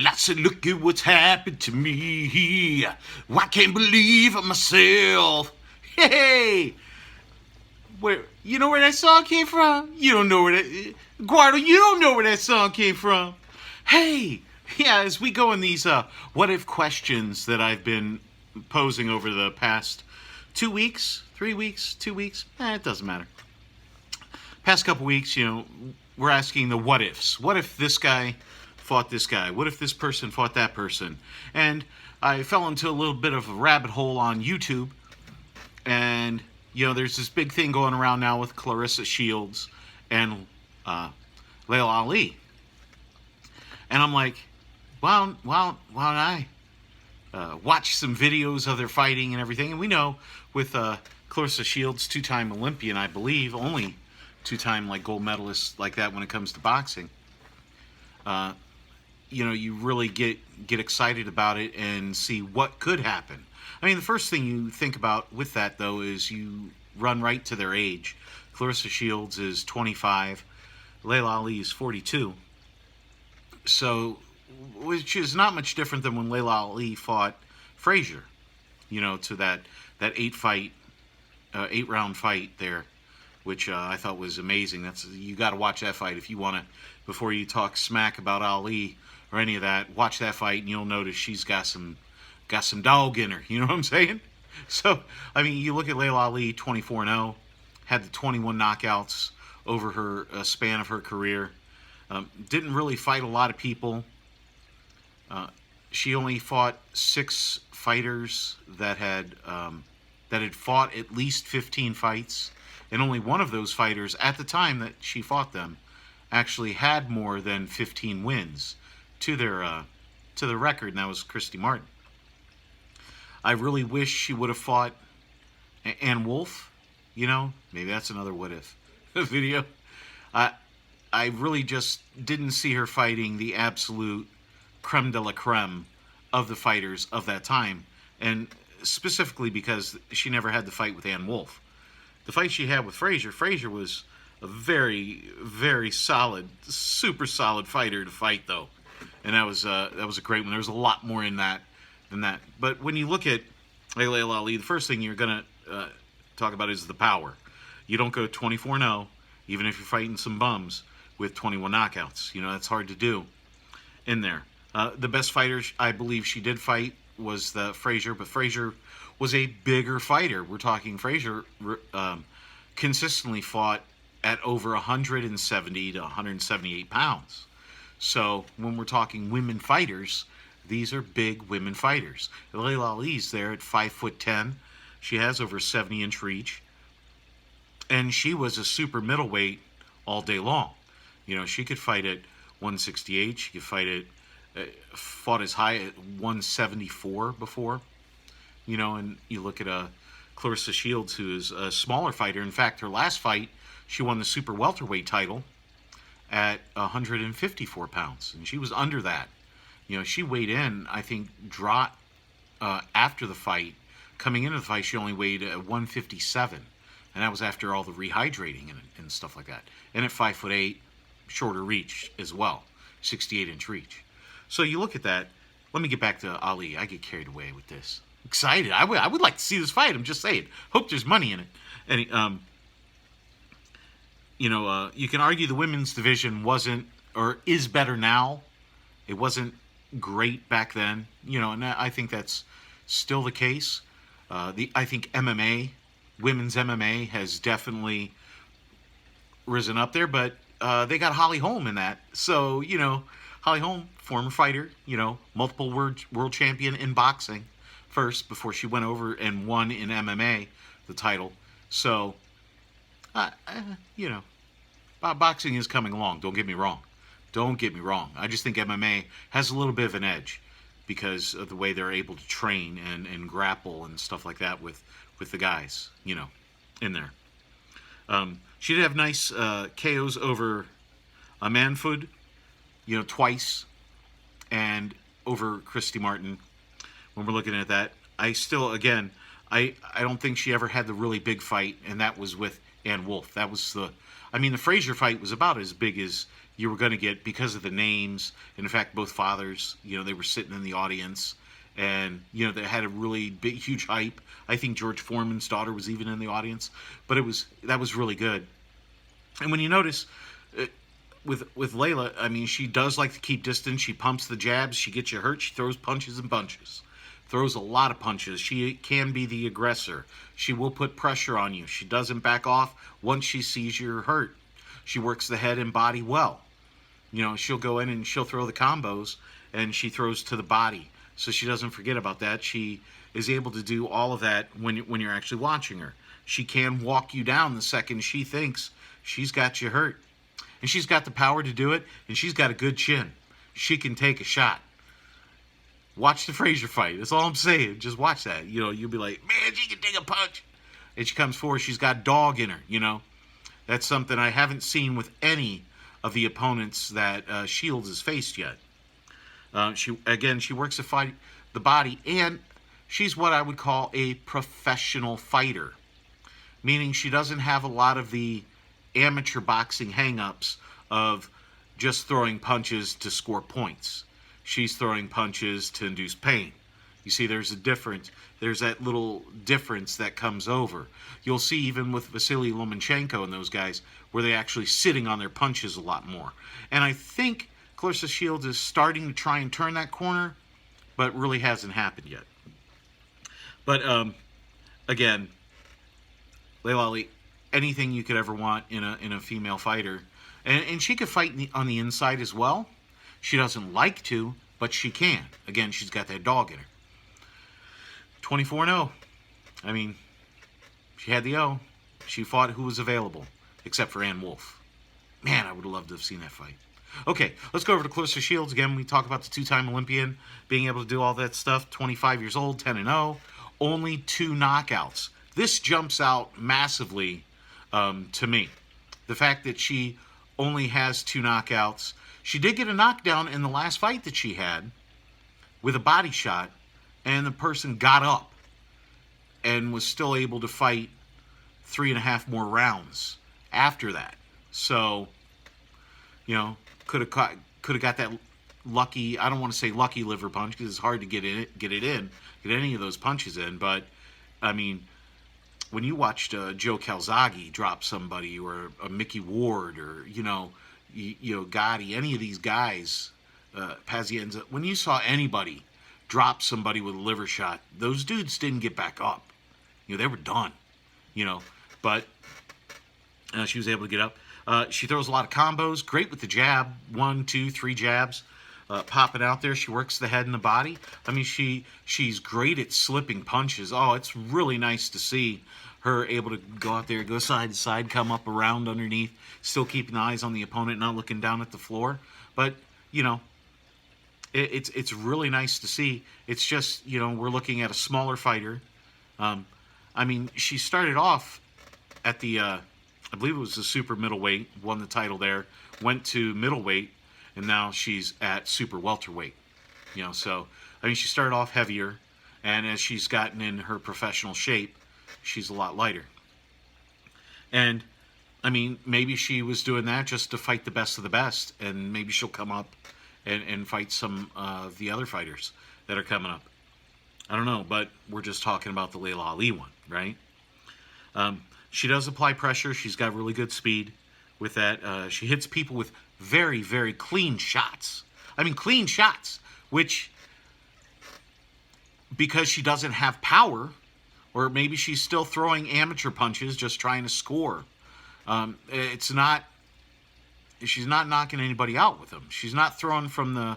I said, look at what's happened to me. I can't believe it myself. Hey, where you know where that song came from? You don't know where that Guardo. You don't know where that song came from. Hey, yeah. As we go in these what if questions that I've been posing over the past 2 weeks, 3 weeks, 2 weeks. It doesn't matter. Past couple weeks, we're asking the what ifs. What if this guy fought this guy? What if this person fought that person? And I fell into a little bit of a rabbit hole on YouTube. And, there's this big thing going around now with Claressa Shields and Laila Ali. And I'm like, why don't I watch some videos of their fighting and everything? And we know with Claressa Shields, two-time Olympian, I believe, only two-time gold medalist like that when it comes to boxing. You really get excited about it and see what could happen. I mean, the first thing you think about with that, though, is you run right to their age. Claressa Shields is 25. Laila Ali is 42. So, which is not much different than when Laila Ali fought Frazier, to that 8-round fight there, which I thought was amazing. You got to watch that fight if you want to, before you talk smack about Ali or any of that. Watch that fight, and you'll notice she's got some dog in her. You know what I'm saying? So, I mean, you look at Laila Ali, 24-0, had the 21 knockouts over her span of her career. Didn't really fight a lot of people. She only fought 6 fighters that had fought at least 15 fights, and only one of those fighters at the time that she fought them actually had more than 15 wins to their record, and that was Christy Martin. I really wish she would have fought Ann Wolfe. Maybe that's another what if video. I really just didn't see her fighting the absolute creme de la creme of the fighters of that time, and specifically because she never had the fight with Ann Wolfe. The fight she had with Frazier was a very, very solid, super solid fighter to fight, though, and that was a great one. There was a lot more in that than that. But when you look at Laila Ali, the first thing you're gonna talk about is the power. You don't go 24-0, even if you're fighting some bums, with 21 knockouts. That's hard to do in there. The best fighter I believe she did fight was the Frazier, but Frazier was a bigger fighter. We're talking Frazier consistently fought at over 170 to 178 pounds. So when we're talking women fighters, these are big women fighters. Laila Ali's there at 5'10". She has over 70-inch reach, and she was a super middleweight all day long. She could fight at 168. She could fight fought as high at 174 before. And you look at Claressa Shields, who is a smaller fighter. In fact, her last fight, she won the super welterweight title at 154 pounds, and she was under that. She weighed in, I think, dropped after the fight. Coming into the fight, she only weighed 157, and that was after all the rehydrating and stuff like that. And at 5'8", shorter reach as well, 68-inch reach. So you look at that. Let me get back to Ali. I get carried away with this. Excited. I would like to see this fight. I'm just saying. Hope there's money in it. And you can argue the women's division wasn't or is better now. It wasn't great back then. And I think that's still the case. I think MMA, women's MMA, has definitely risen up there, but they got Holly Holm in that. So, Holly Holm, former fighter, multiple world champion in boxing first before she went over and won in MMA the title. So, boxing is coming along. Don't get me wrong. I just think MMA has a little bit of an edge because of the way they're able to train and grapple and stuff like that with the guys, in there. She did have nice KOs over Manford, twice, and over Christy Martin. When we're looking at that, I still, again, I don't think she ever had the really big fight, and that was with Ann Wolfe. That was the Frazier fight was about as big as you were going to get because of the names. And in fact, both fathers, they were sitting in the audience, and they had a really big, huge hype. I think George Foreman's daughter was even in the audience, but that was really good. And when you notice, with Laila, I mean, she does like to keep distance. She pumps the jabs. She gets you hurt. She throws punches and bunches. Throws a lot of punches. She can be the aggressor. She will put pressure on you. She doesn't back off once she sees you're hurt. She works the head and body well. She'll go in and she'll throw the combos, and she throws to the body. So she doesn't forget about that. She is able to do all of that when you're actually watching her. She can walk you down the second she thinks she's got you hurt. And she's got the power to do it, and she's got a good chin. She can take a shot. Watch the Frazier fight. That's all I'm saying. Just watch that. You'll be like, man, she can take a punch. And she comes forward. She's got dog in her, That's something I haven't seen with any of the opponents that Shields has faced yet. She works the body, and she's what I would call a professional fighter, meaning she doesn't have a lot of the amateur boxing hang-ups of just throwing punches to score points. She's throwing punches to induce pain. You see, there's that little difference that comes over. You'll see even with Vasily Lomachenko and those guys where they're actually sitting on their punches a lot more. And I think Claressa Shields is starting to try and turn that corner, but really hasn't happened yet. But again, Laila Ali, anything you could ever want in a female fighter, and she could fight on the inside as well. She doesn't like to, but she can. Again, she's got that dog in her. 24-0. I mean, she had the O. She fought who was available, except for Ann Wolfe. Man, I would have loved to have seen that fight. Okay, let's go over to Claressa Shields. Again, we talk about the two-time Olympian being able to do all that stuff. 25 years old, 10-0. Only 2 knockouts. This jumps out massively to me. The fact that she only has 2 knockouts. She did get a knockdown in the last fight that she had with a body shot, and the person got up and was still able to fight 3.5 more rounds after that. So, could have got that lucky. I don't want to say lucky liver punch because it's hard to get any of those punches in. But I mean, when you watched Joe Calzaghe drop somebody, or a Mickey Ward, or Gotti, any of these guys, Pazienza, when you saw anybody drop somebody with a liver shot, those dudes didn't get back up. They were done. But she was able to get up. She throws a lot of combos. Great with the jab. 1, 2, 3 jabs. Popping out there. She works the head and the body. I mean, she's great at slipping punches. Oh, it's really nice to see her able to go out there, go side to side, come up around underneath, still keeping eyes on the opponent, not looking down at the floor. But, it's really nice to see. It's just, we're looking at a smaller fighter. I mean, she started off at the, I believe it was the super middleweight, won the title there, went to middleweight, and now she's at super welterweight. So, I mean, she started off heavier, and as she's gotten in her professional shape, she's a lot lighter. And, I mean, maybe she was doing that just to fight the best of the best, and maybe she'll come up and fight some of the other fighters that are coming up. I don't know, but we're just talking about the Laila Ali one, right? She does apply pressure. She's got really good speed with that. She hits people with very, very clean shots. I mean, clean shots, which, because she doesn't have power, or maybe she's still throwing amateur punches, just trying to score. She's not knocking anybody out with them. She's not throwing from the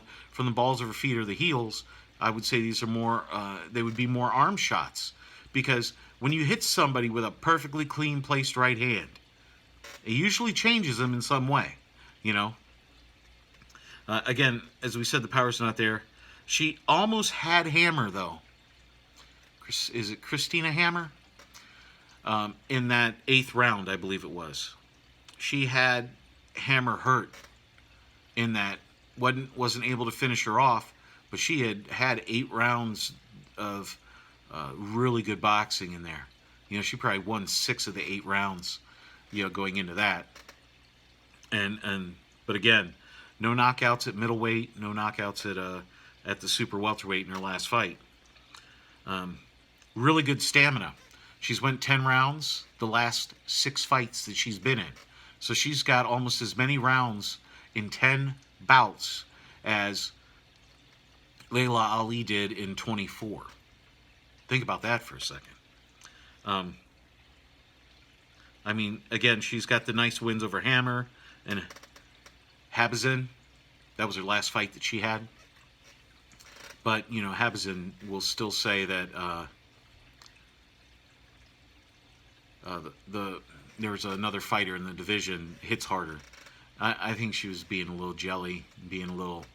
balls of her feet or the heels. I would say these are more, they would be more arm shots. Because when you hit somebody with a perfectly clean placed right hand, it usually changes them in some way, Again, as we said, the power's not there. She almost had Hammer, though. Is it Christina Hammer? In that 8th round, I believe it was. She had Hammer hurt in that. Wasn't able to finish her off, but she had 8 rounds of really good boxing in there. She probably won 6 of the 8 rounds, going into that. But But again, no knockouts at middleweight, no knockouts at the super welterweight in her last fight. Really good stamina. She's went 10 rounds the last 6 fights that she's been in. So she's got almost as many rounds in 10 bouts as Laila Ali did in 24. Think about that for a second. I mean, again, she's got the nice wins over Hammer and Habazin. That was her last fight that she had. But, you know, Habazin will still say that there's another fighter in the division hits harder. I think she was being a little jelly, being a little,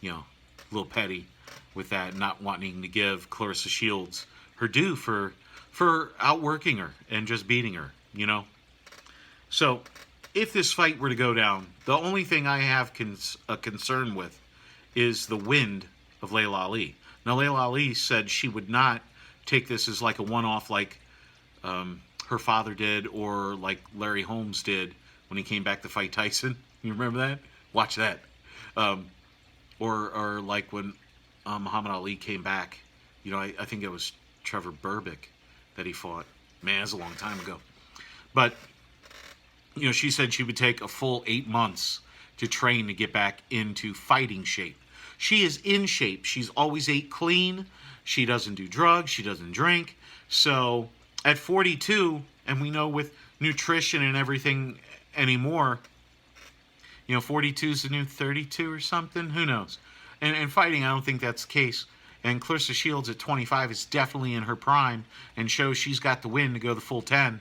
you know, a little petty with that, not wanting to give Claressa Shields her due for outworking her and just beating her, you know. So, if this fight were to go down, the only thing I have a concern with is the wind of Laila Ali. Now, Laila Ali said she would not take this as like a one-off like her father did or like Larry Holmes did when he came back to fight Tyson. You remember that? Watch that. Or like when Muhammad Ali came back. You know, I think it was Trevor Berbick that he fought. Man, that's a long time ago. But, you know, she said she would take a full 8 months to train to get back into fighting shape. She is in shape. She's always ate clean. She doesn't do drugs. She doesn't drink. So at 42, and we know with nutrition and everything anymore, you know, 42 is the new 32 or something. Who knows? And fighting, I don't think that's the case. And Claressa Shields at 25 is definitely in her prime and shows she's got the win to go the full 10.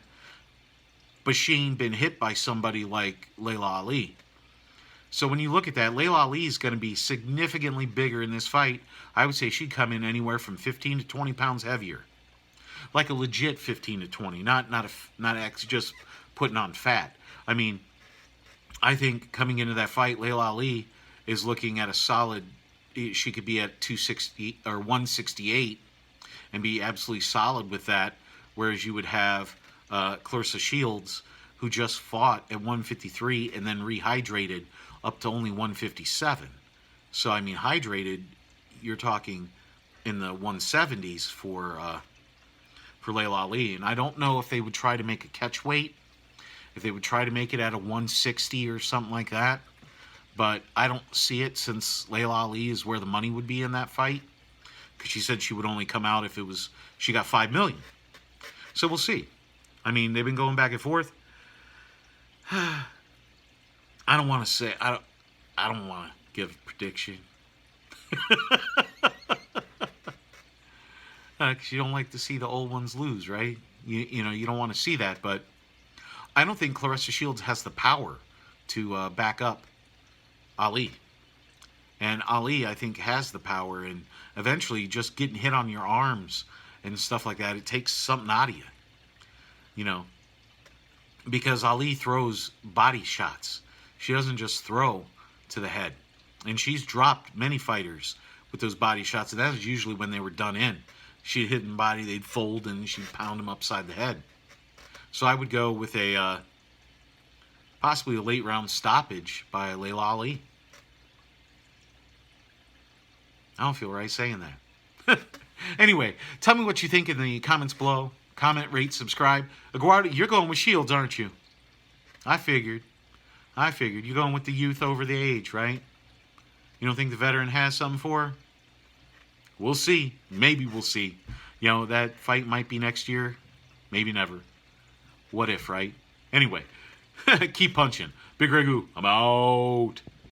But she ain't been hit by somebody like Laila Ali. So when you look at that, Laila Ali is going to be significantly bigger in this fight. I would say she'd come in anywhere from 15 to 20 pounds heavier. Like a legit 15 to 20, not just putting on fat. I mean, I think coming into that fight, Laila Ali is looking at a solid, she could be at 260 or 168 and be absolutely solid with that, whereas you would have Claressa Shields, who just fought at 153 and then rehydrated up to only 157. So, I mean, hydrated, you're talking in the 170s for Laila Ali. And I don't know if they would try to make a catch weight, if they would try to make it at a 160 or something like that. But I don't see it, since Laila Ali is where the money would be in that fight. Because she said she would only come out if it was she got $5 million. So we'll see. I mean, they've been going back and forth. I don't want to say, I don't want to give a prediction. Because you don't like to see the old ones lose, right? You know, you don't want to see that. But I don't think Claressa Shields has the power to back up Ali. And Ali, I think, has the power. And eventually, just getting hit on your arms and stuff like that, it takes something out of you. You know, because Ali throws body shots. She doesn't just throw to the head. And she's dropped many fighters with those body shots. And that was usually when they were done in. She'd hit in body, they'd fold, and she'd pound them upside the head. So I would go with a possibly a late round stoppage by Laila Ali. I don't feel right saying that. Anyway, tell me what you think in the comments below. Comment, rate, subscribe. Aguardo, you're going with Shields, aren't you? I figured. You're going with the youth over the age, right? You don't think the veteran has something for her? We'll see. Maybe we'll see. You know, that fight might be next year. Maybe never. What if, right? Anyway, keep punching. Big Ragu, I'm out.